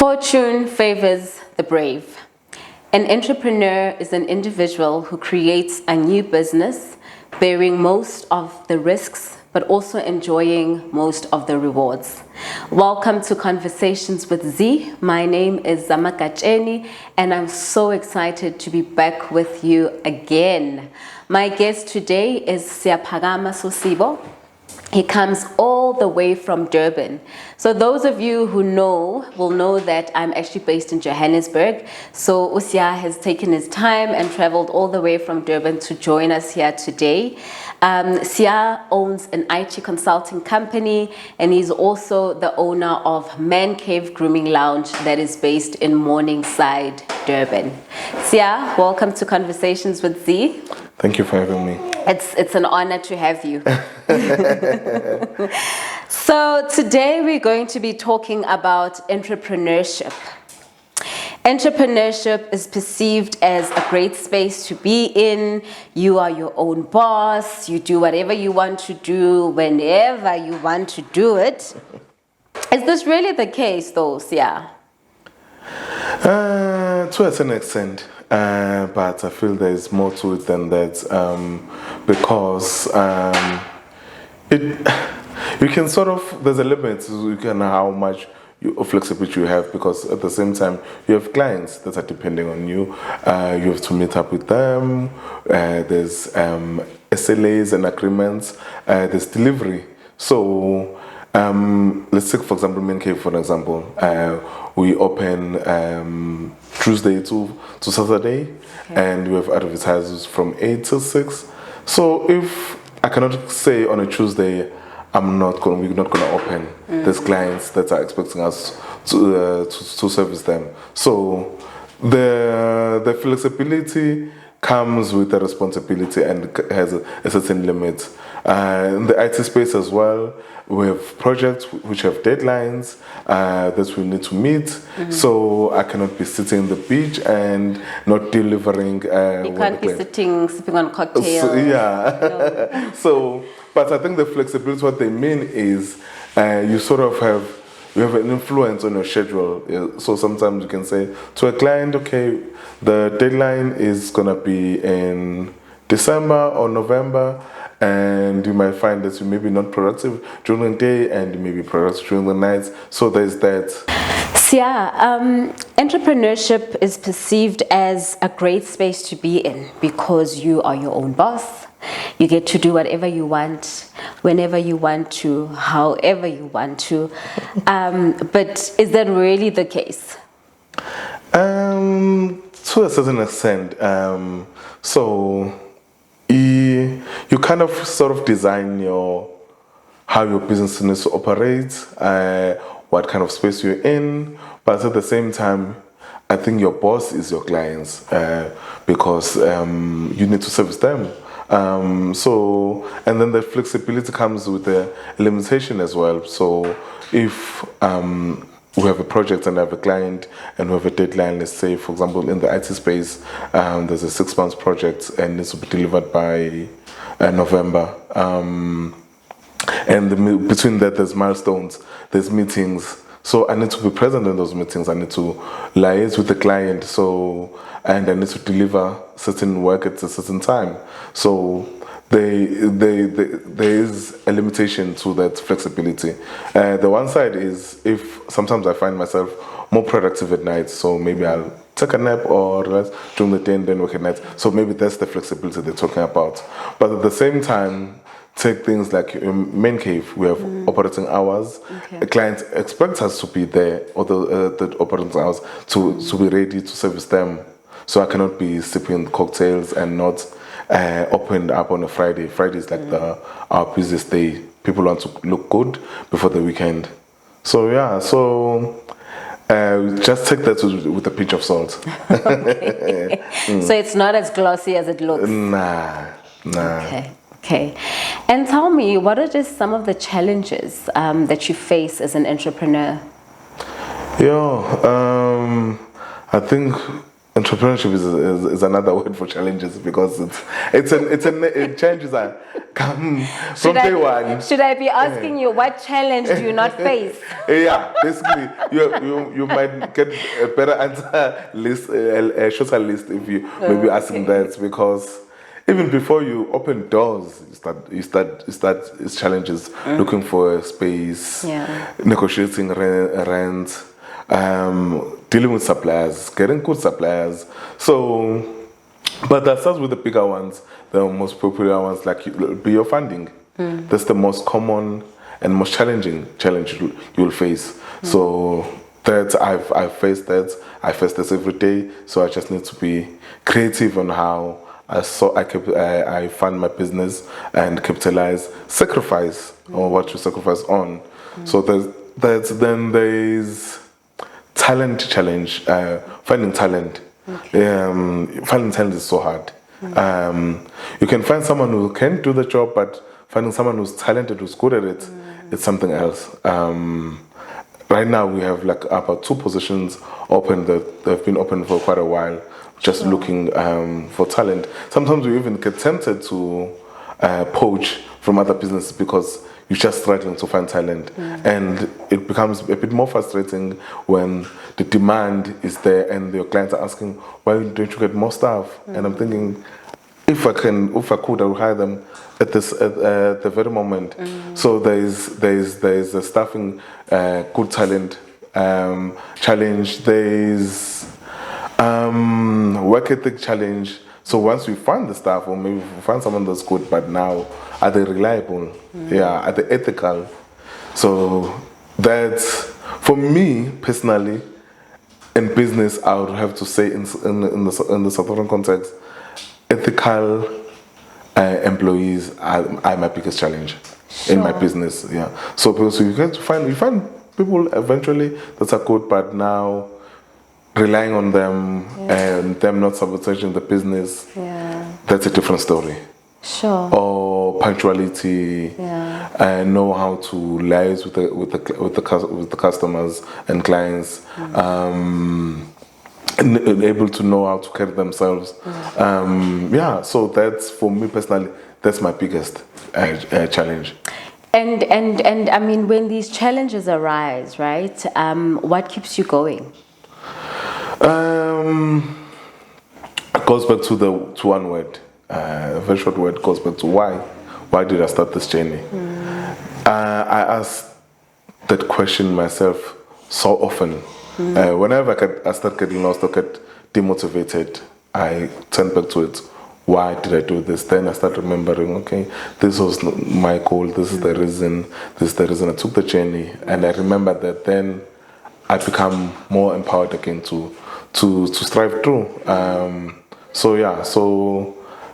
Fortune favors the brave. An entrepreneur is an individual who creates a new business, bearing most of the risks, but also enjoying most of the rewards. Welcome to Conversations with Z. My name is Zamakacheni, and I'm so excited to be back with you again. My guest today is Siaphakama Sosibo. He comes all the way from Durban. So those of you who know will know that I'm actually based in Johannesburg. So Usia has taken his time and traveled all the way from Durban to join us here today. Sia owns an IT consulting company, and he's also the owner of Man Cave Grooming Lounge that is based in Morningside, Durban. Sia, welcome to Conversations with Z. Thank you for having me. It's an honor to have you. So today we're going to be talking about entrepreneurship. Entrepreneurship is perceived as a great space to be in. You are your own boss. You do whatever you want to do whenever you want to do it. Is this really the case though, Sia? To a certain extent, but I feel there's more to it than that, because you can sort of, there's a limit to how much flexibility you have, because at the same time you have clients that are depending on you. You have to meet up with them. There's SLAs and agreements. There's delivery. So let's take for example Man Cave, for example. We open Tuesday to Saturday, okay. And we have advertisers from 8 till 6. So if I cannot say on a Tuesday we're not going to open, there's clients that are expecting us to service them. So the flexibility comes with the responsibility and has a certain limit. In the IT space as well, we have projects which have deadlines that we need to meet. Mm-hmm. So I cannot be sitting on the beach and not delivering. You can't be sipping on cocktails. So, yeah. No. But I think the flexibility, what they mean is you sort of have an influence on your schedule. So sometimes you can say to a client, okay, the deadline is going to be in December or November, and you might find that you may be not productive during the day and you may be productive during the nights. So there's that. Sia, entrepreneurship is perceived as a great space to be in because you are your own boss. You get to do whatever you want, whenever you want to, however you want to. But is that really the case? To a certain extent. So you kind of sort of design how your business needs to operate, what kind of space you're in, but at the same time, I think your boss is your clients, because you need to service them. And then the flexibility comes with a limitation as well. So if we have a project and I have a client and we have a deadline, let's say, for example, in the IT space, there's a 6-month project and needs to be delivered by November. And between that, there's milestones, there's meetings. So I need to be present in those meetings. I need to liaise with the client. And I need to deliver certain work at a certain time. So there is a limitation to that flexibility. The one side is if sometimes I find myself more productive at night, so maybe I'll take a nap or rest during the day and then work at night. So maybe that's the flexibility they're talking about. But at the same time, take things like Man Cave, we have operating hours. Okay. A client expects us to be there, or the operating hours, to be ready to service them. So I cannot be sipping cocktails and not opened up on a Friday. Friday is like our busiest day. People want to look good before the weekend. So yeah, just take that with a pinch of salt. Okay. So it's not as glossy as it looks? Nah. Okay. And tell me, what are just some of the challenges that you face as an entrepreneur? I think entrepreneurship is another word for challenges because it changes that come from day one. Should I be asking you what challenge do you not face? Yeah, basically, you might get a better answer list, a shorter list if you maybe asking that, because even before you open doors, you start its challenges, looking for a space, negotiating rent, dealing with suppliers, getting good suppliers. So, but that starts with the bigger ones, the most popular ones, like be your funding. That's the most common and most challenging challenge you'll face. So that I face that. I face this every day. So I just need to be creative on how I fund my business and capitalize, sacrifice or what you sacrifice on. So then there's talent challenge, finding talent. Finding talent is so hard. You can find someone who can do the job, but finding someone who's talented, who's good at it, it's something else. Right now we have like about 2 positions open that have been open for quite a while, just looking for talent. Sometimes we even get tempted to poach from other businesses because you're just struggling to find talent. And it becomes a bit more frustrating when the demand is there and your clients are asking, why don't you get more staff? And I'm thinking, if I could, I would hire them at the very moment. So there's a staffing good talent challenge. There's work ethic challenge. So once we find the staff, or maybe we find someone that's good, but now are they reliable? Are they ethical? So that's, for me personally, in business, I would have to say in the South African context, ethical employees are my biggest challenge in my business. So because you find people eventually that are good, but now relying on them and them not sabotaging the business, that's a different story. Or punctuality, and know how to liaise with the customers and clients, and able to know how to carry themselves. So that's, for me personally, that's my biggest challenge. And I mean, when these challenges arise, right? What keeps you going? It goes back to one word, a very short word. Goes back to why. Why did I start this journey? I asked that question myself so often. Whenever I start getting lost or get demotivated, I turn back to it. Why did I do this? Then I start remembering, okay, this was my goal. This is the reason. This is the reason I took the journey. And I remember that then I become more empowered again to strive through.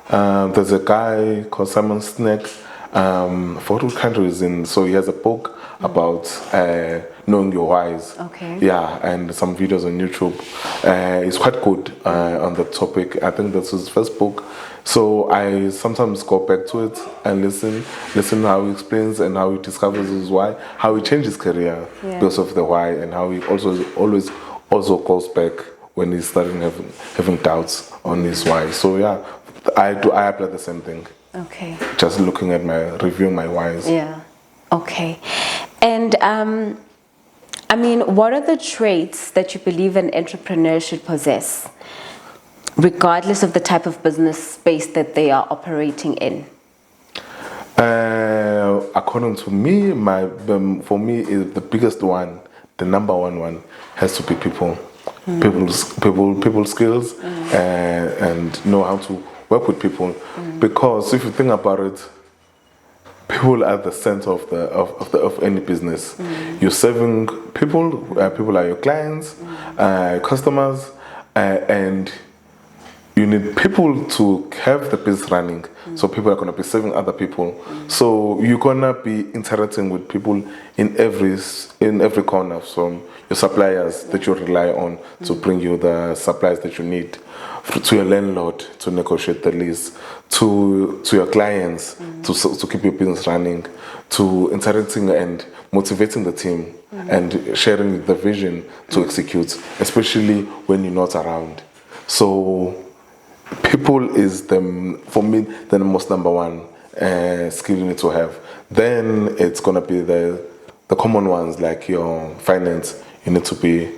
There's a guy called Simon Sinek, for what country he's in. So he has a book about knowing your whys. And some videos on YouTube. It's quite good on the topic. I think that's his first book. So I sometimes go back to it and listen how he explains and how he discovers his why, how he changed his career because of the why, and how he always goes back when he's starting having doubts on his why. So I apply the same thing. Okay. Just looking at reviewing my whys. Okay. And I mean, what are the traits that you believe an entrepreneur should possess, regardless of the type of business space that they are operating in? According to me, for me, is the biggest one, the number one has to be people. People skills, and know how to work with people. Because if you think about it, people are the center of any business. You're serving people. People are your clients, customers, and you need people to have the business running. So people are going to be serving other people. So you're going to be interacting with people in every corner, from your suppliers that you rely on to bring you the supplies that you need, to your landlord to negotiate the lease, to your clients to keep your business running, to interacting and motivating the team and sharing the vision to execute, especially when you're not around. So people is for me the most number one skill you need to have. Then it's gonna be the common ones like your finance. You need to be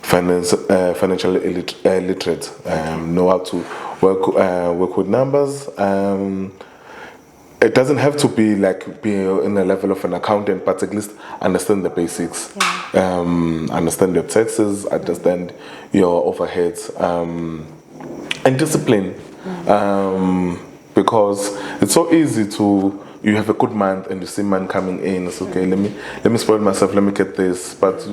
financially literate, know how to work with numbers. It doesn't have to be like be in a level of an accountant, but at least understand the basics. Understand your taxes, understand your overheads, and discipline. Because it's so easy to you have a good month and you see money coming in. It's okay. Let me spoil myself. Let me get this, but.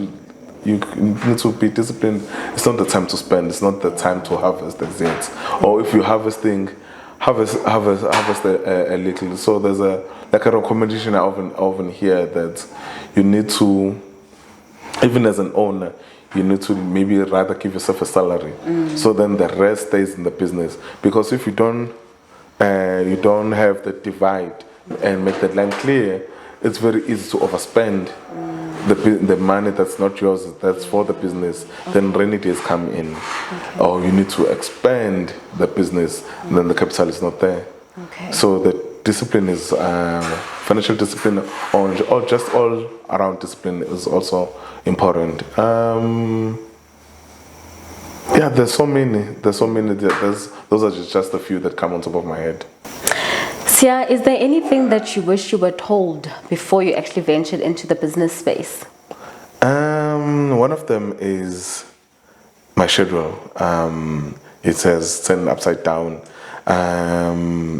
You need to be disciplined. It's not the time to spend. It's not the time to harvest yet. Or if you're harvesting, harvest a little. So there's a recommendation I often hear that you need to, even as an owner, you need to maybe rather give yourself a salary. So then the rest stays in the business. Because if you don't have the divide and make that line clear, it's very easy to overspend. The money that's not yours, that's for the business, then rainy days come in. Or you need to expand the business, and then the capital is not there. So the discipline is, financial discipline, or just all around discipline is also important. There's so many, those are just a few that come on top of my head. Sia, is there anything that you wish you were told before you actually ventured into the business space? One of them is my schedule. It says turned upside down.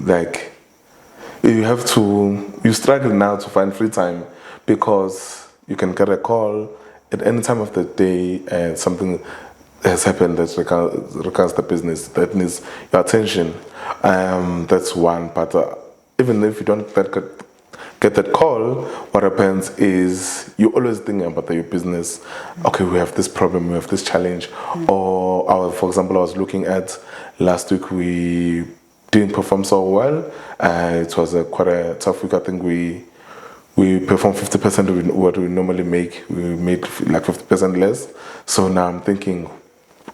Like you struggle now to find free time because you can get a call at any time of the day and something has happened that regards the business that needs your attention. That's one, but even if you don't get that call, what happens is you're always thinking about your business. Okay, we have this problem, we have this challenge. Or, for example, I was looking at last week, we didn't perform so well. It was quite a tough week. I think we performed 50% of what we normally make. We made like 50% less. So now I'm thinking,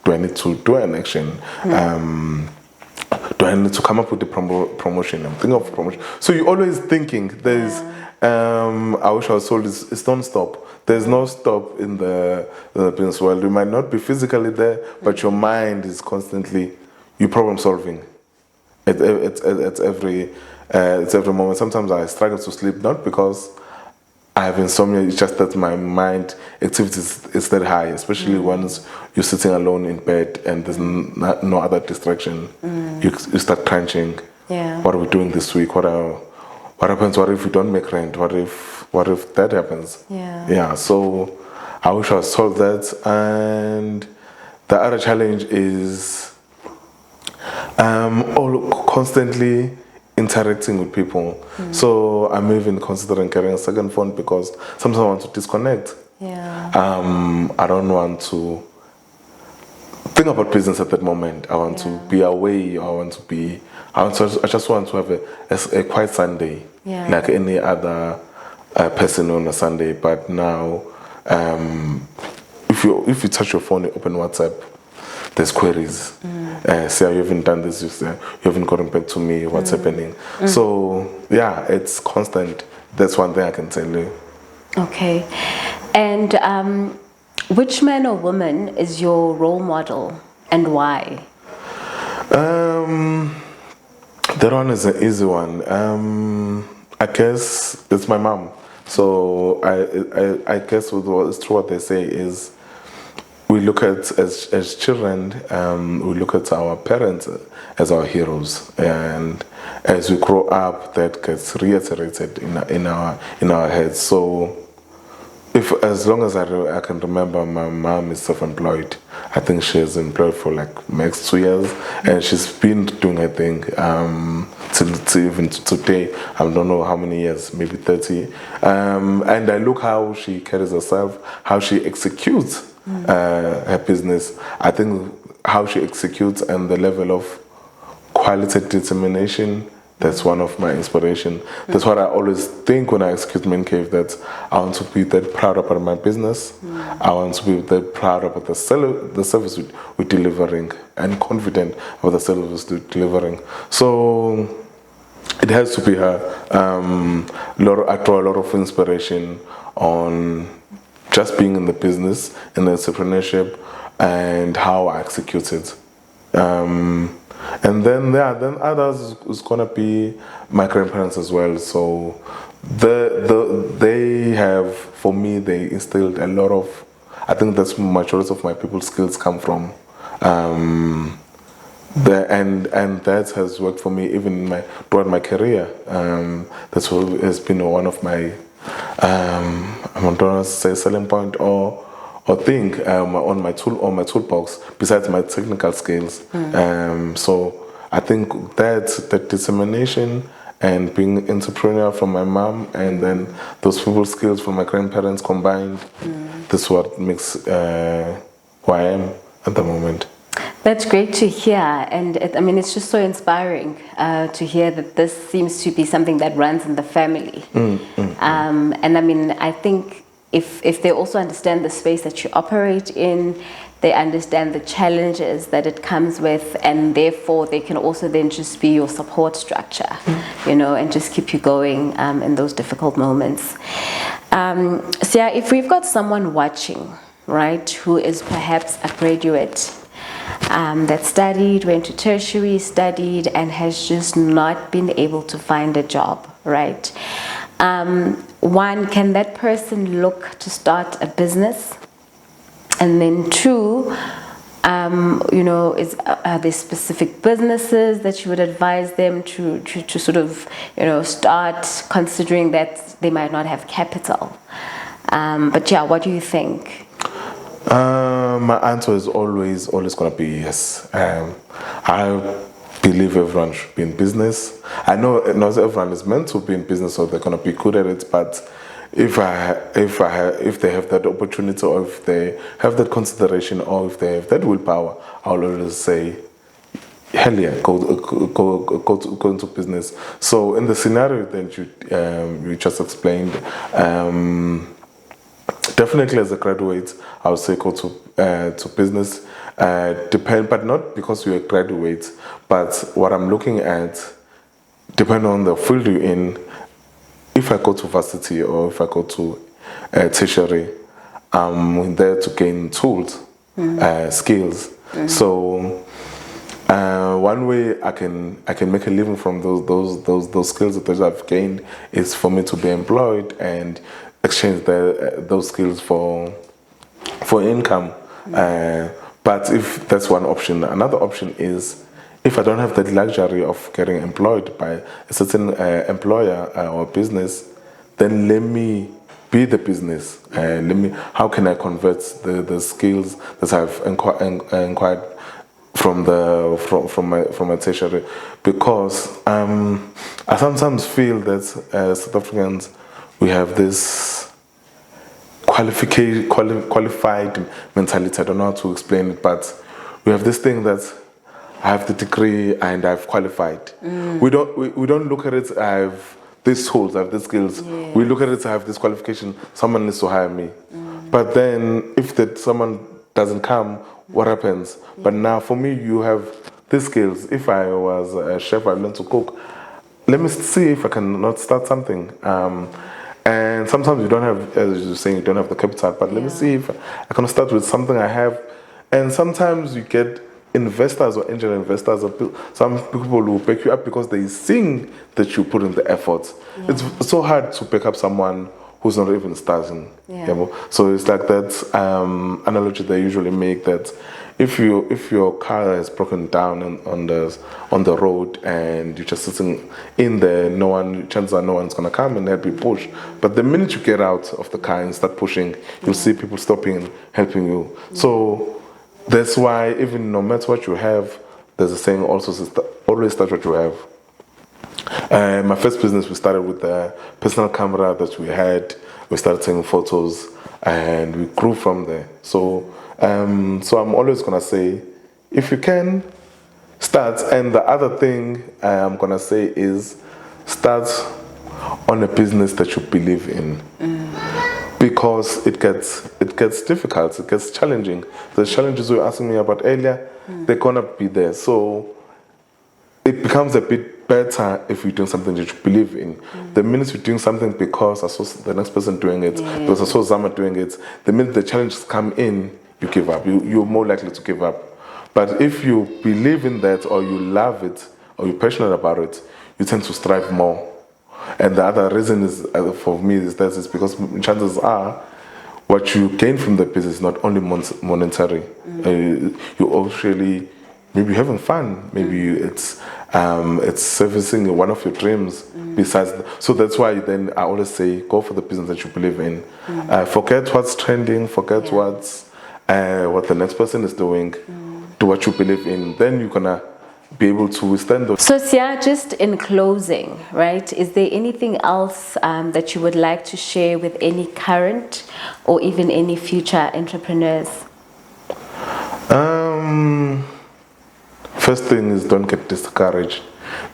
do I need to do an action? Do I need to come up with the promotion? I'm thinking of promotion. So you're always thinking. There's, I wish I was told it's non-stop. There's no stop in the business world. You might not be physically there, but your mind is constantly, you problem solving. It's every moment. Sometimes I struggle to sleep, not because I have insomnia, it's just that my mind activity is that high, especially once you're sitting alone in bed and there's no other distraction. You start crunching. What are we doing this week? What happens? What if we don't make rent? What if that happens? So I wish I was told that. And the other challenge is constantly interacting with people. So I'm even considering getting a second phone because sometimes I want to disconnect. I don't want to think about business at that moment. I want to be away. I just want to have a quiet Sunday, like any other person on a Sunday. But now, if you touch your phone, you open WhatsApp, there's queries. Say, you haven't done this, you haven't gotten back to me, what's happening? So, it's constant. That's one thing I can tell you. Okay. And which man or woman is your role model and why? That one is an easy one. I guess it's my mom. So I guess it's true what they say is, we look at, as children, we look at our parents as our heroes, and as we grow up, that gets reiterated in our heads. So, as long as I can remember, my mom is self-employed. I think she's employed for like max 2 years, and she's been doing her thing till even today. I don't know how many years, maybe 30. And I look how she carries herself, how she executes her business. I think how she executes and the level of quality determination That's one of my inspiration. That's what I always think when I execute Man Cave, that I want to be that proud about my business. I want to be that proud about the service we're delivering, and confident about the service we're delivering. So it has to be her. I draw a lot of inspiration on just being in the business, in the entrepreneurship, and how I execute it. And then others is gonna be my grandparents as well. So they have, for me, they instilled a lot of. I think that's majority of my people's skills come from. And that has worked for me even throughout my career. That's what has been one of my I don't want to say selling point or thing on my toolbox besides my technical skills. So I think that determination and being entrepreneur from my mom, and then those people skills from my grandparents combined, that's what makes who I am at the moment. That's great to hear, and it's just so inspiring to hear that this seems to be something that runs in the family. And I think if they also understand the space that you operate in, they understand the challenges that it comes with, and therefore they can also then just be your support structure, and just keep you going in those difficult moments. So yeah, if we've got someone watching, right, who is perhaps a graduate, that studied, went to tertiary, studied, and has just not been able to find a job, right? One, can that person look to start a business? And then two, are there specific businesses that you would advise them to sort of, start, considering that they might not have capital? But yeah, what do you think? My answer is always going to be yes. I believe everyone should be in business. I know not everyone is meant to be in business, or they're going to be good at it. But if they have that opportunity, or if they have that consideration, or if they have that willpower, I'll always say, hell yeah, go into business. So in the scenario that you just explained. Definitely, as a graduate, I would say go to business. Depend, but not because you're a graduate. But what I'm looking at, depending on the field you're in. If I go to varsity or if I go to tertiary, I'm there to gain tools, skills. So one way I can make a living from those skills that I've gained is for me to be employed and exchange those skills for income. But if that's one option, another option is if I don't have the luxury of getting employed by a certain employer or business, then let me be the business. How can I convert the skills that I've acquired from my tertiary? Because I sometimes feel that as South Africans, we have this qualified mentality. I don't know how to explain it, but we have this thing that I have the degree and I've qualified. We don't look at it, I have these tools, I have these skills. Yeah. We look at it, I have this qualification, someone needs to hire me. But then if someone doesn't come, what happens? But now for me, you have these skills. If I was a chef, I learned to cook. Let me see if I can not start something. And sometimes you don't have, as you're saying, you don't have the capital, but let me see if I can start with something I have. And sometimes you get investors or angel investors, or some people will back you up because they sing that you put in the effort. It's so hard to pick up someone who's not even starting. So it's like that analogy they usually make, that if your car is broken down on the road and you're just sitting in there, chances are no one's gonna come and help you push. But the minute you get out of the car and start pushing, you'll see people stopping and helping you. So that's why even no matter what you have, there's a saying also, always start what you have. My first business, we started with a personal camera that we had. We started taking photos and we grew from there. So I'm always gonna say, if you can, Start. And the other thing I'm gonna say is start on a business that you believe in. Because it gets difficult, it gets challenging. The challenges you were asking me about earlier, they're gonna be there. So it becomes a bit better if you're doing something that you believe in. The minute you're doing something because I saw the next person doing it, because I saw Zama doing it, the minute the challenges come in, you give up. You're more likely to give up. But if you believe in that, or you love it, or you're passionate about it, you tend to strive more. And the other reason is, for me, is that it's because chances are what you gain from the business is not only monetary. You actually maybe having fun. Maybe it's servicing one of your dreams. Besides, so that's why then I always say go for the business that you believe in. Forget what's trending. Forget what the next person is doing. Do what you believe in. Then you're gonna be able to withstand those. So Sia, just in closing, right, is there anything else that you would like to share with any current or even any future entrepreneurs? First thing is don't get discouraged,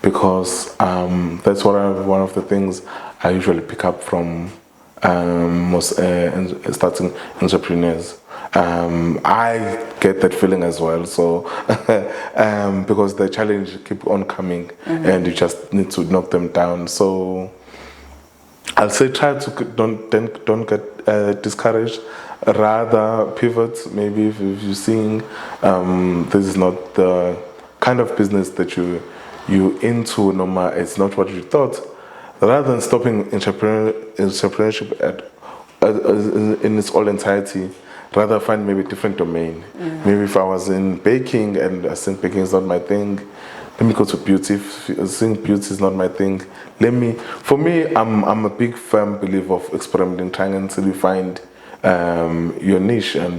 because that's one of the things I usually pick up from most starting entrepreneurs. I get that feeling as well. So because the challenge keep on coming, and you just need to knock them down. So I'll say try to don't get discouraged. Rather pivot. Maybe if you're seeing this is not the kind of business that you into, no matter it's not what you thought. Rather than stopping entrepreneurship in its all entirety, rather find maybe a different domain. Maybe if I was in baking and I think baking is not my thing, let me go to beauty. If I think beauty is not my thing, for me, I'm a big firm believer of experimenting, trying until you find your niche and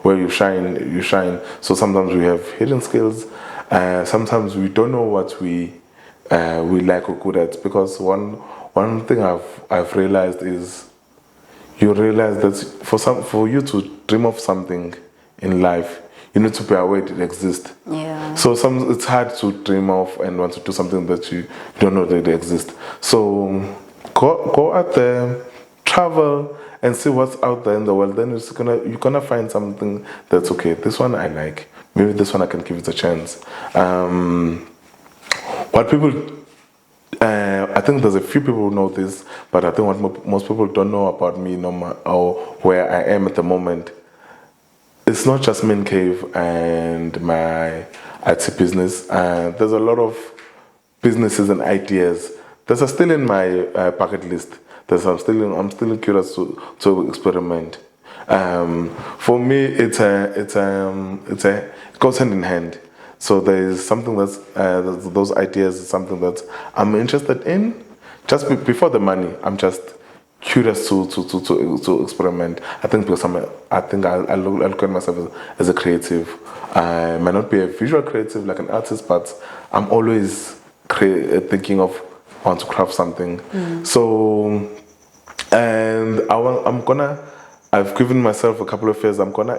where you shine. So sometimes we have hidden skills. Sometimes we don't know what we like or good at, because one thing I've realized is you realize that for you to dream of something in life, you need to be aware it exists. Yeah. So it's hard to dream of and want to do something that you don't know that it exists. So go out there, travel, and see what's out there in the world. Then you're gonna find something that's okay. This one I like. Maybe this one I can give it a chance. What people, I think there's a few people who know this, but I think what most people don't know about me, or where I am at the moment, it's not just Man Cave and my IT business. There's a lot of businesses and ideas that are still in my bucket list. That I'm still curious to experiment. For me, it goes hand in hand. So there is something that's those ideas is something that I'm interested in. Just before the money, I'm just curious to experiment. I think because I look at myself as a creative. I might not be a visual creative like an artist, but I'm always thinking of want to craft something. So, and I've given myself a couple of years. I'm gonna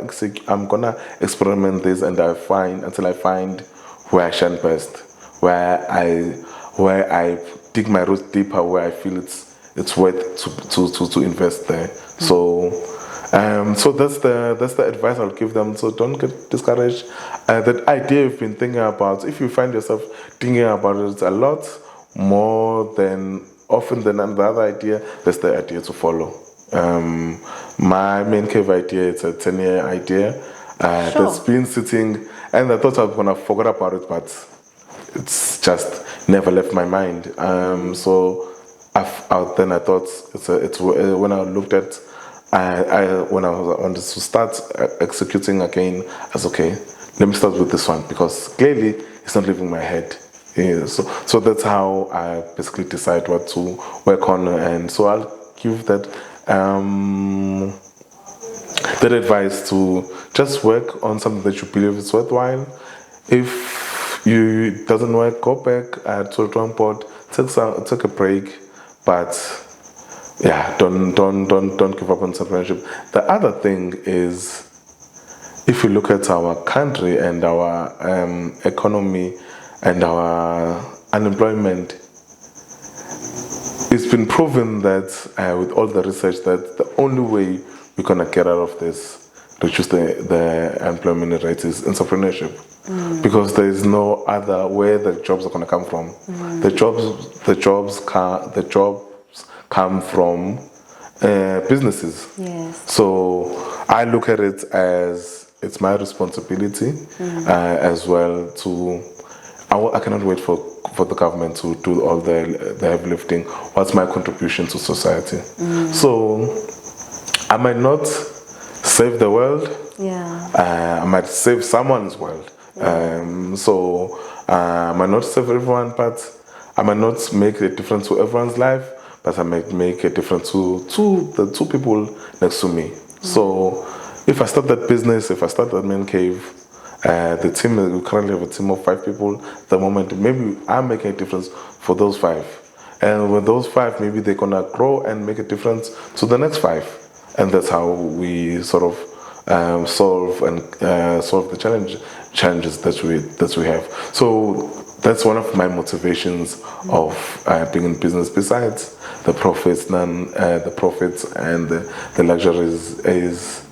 experiment this, and until I find where I shine best, where I dig my roots deeper, where I feel it's worth to invest there. So that's the advice I'll give them. So don't get discouraged. That idea you've been thinking about, if you find yourself thinking about it a lot more than often than the other idea, that's the idea to follow. My Man Cave idea, it's a 10-year idea that's been sitting, and I thought I was gonna forget about it, but it's just never left my mind. So then I thought it's when I looked at when I wanted to start executing again, I was okay. Let me start with this one, because clearly it's not leaving my head. Yeah, so that's how I basically decide what to work on, and so I'll give that advice to just work on something that you believe is worthwhile. If it doesn't work, go back to the drawing board, take a break, but yeah, don't give up on entrepreneurship. The other thing is if you look at our country and our economy and our unemployment, it's been proven that with all the research that the only way we're gonna get out of this, reduce the employment rate, is entrepreneurship. Because there is no other where the jobs are gonna come from. The jobs come from businesses. Yes. So I look at it as it's my responsibility as well to. I cannot wait for the government to do all the heavy lifting. What's my contribution to society? So I might not save the world. Yeah. I might save someone's world. So I might not save everyone, but I might not make a difference to everyone's life, but I might make a difference to the two people next to me. So if I start that business, if I start that man cave, the team, we currently have a team of 5 people at the moment. Maybe I'm making a difference for those 5. And with those 5, maybe they're going to grow and make a difference to the next 5. And that's how we sort of solve the challenges that we have. So that's one of my motivations of being in business. Besides the profits, and the luxuries, is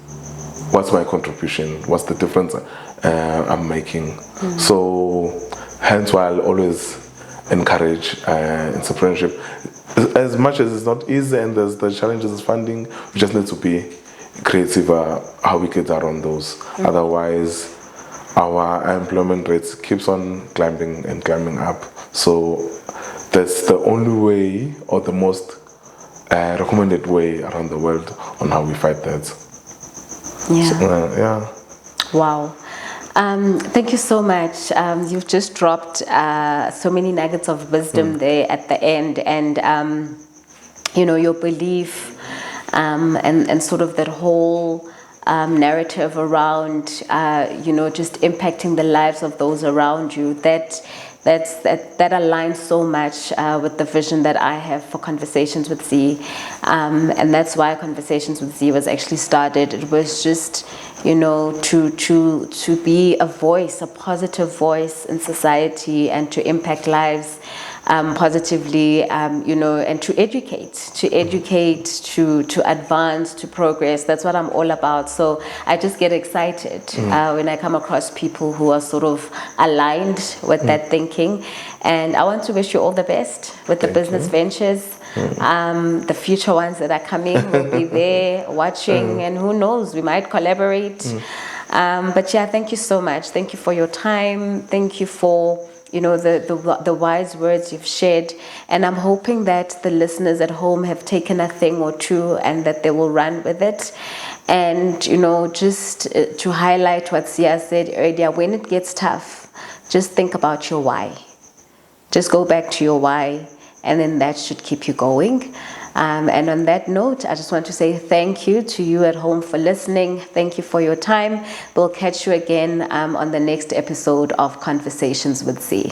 what's my contribution? What's the difference I'm making? So hence why I'll always encourage entrepreneurship. As much as it's not easy and there's the challenges of funding, we just need to be creative how we get around those. Otherwise, our employment rates keeps on climbing and climbing up. So that's the only way, or the most recommended way around the world on how we fight that. Yeah. So, yeah. Wow. Thank you so much. You've just dropped so many nuggets of wisdom there at the end, and your belief and sort of that whole narrative around just impacting the lives of those around you. That aligns so much with the vision that I have for Conversations with Z, and that's why Conversations with Z was actually started. It was just to be a voice, a positive voice in society, and to impact lives positively, and to educate, to advance, to progress. That's what I'm all about. So I just get excited when I come across people who are sort of aligned with that thinking. And I want to wish you all the best with the business ventures. The future ones that are coming will be there watching, and who knows, we might collaborate. But yeah, thank you so much. Thank you for your time. Thank you for the wise words you've shared, and I'm hoping that the listeners at home have taken a thing or two and that they will run with it. And just to highlight what Sia said earlier, when it gets tough, just think about your why. Just go back to your why, and then that should keep you going. And on that note, I just want to say thank you to you at home for listening. Thank you for your time. We'll catch you again on the next episode of Conversations with Z.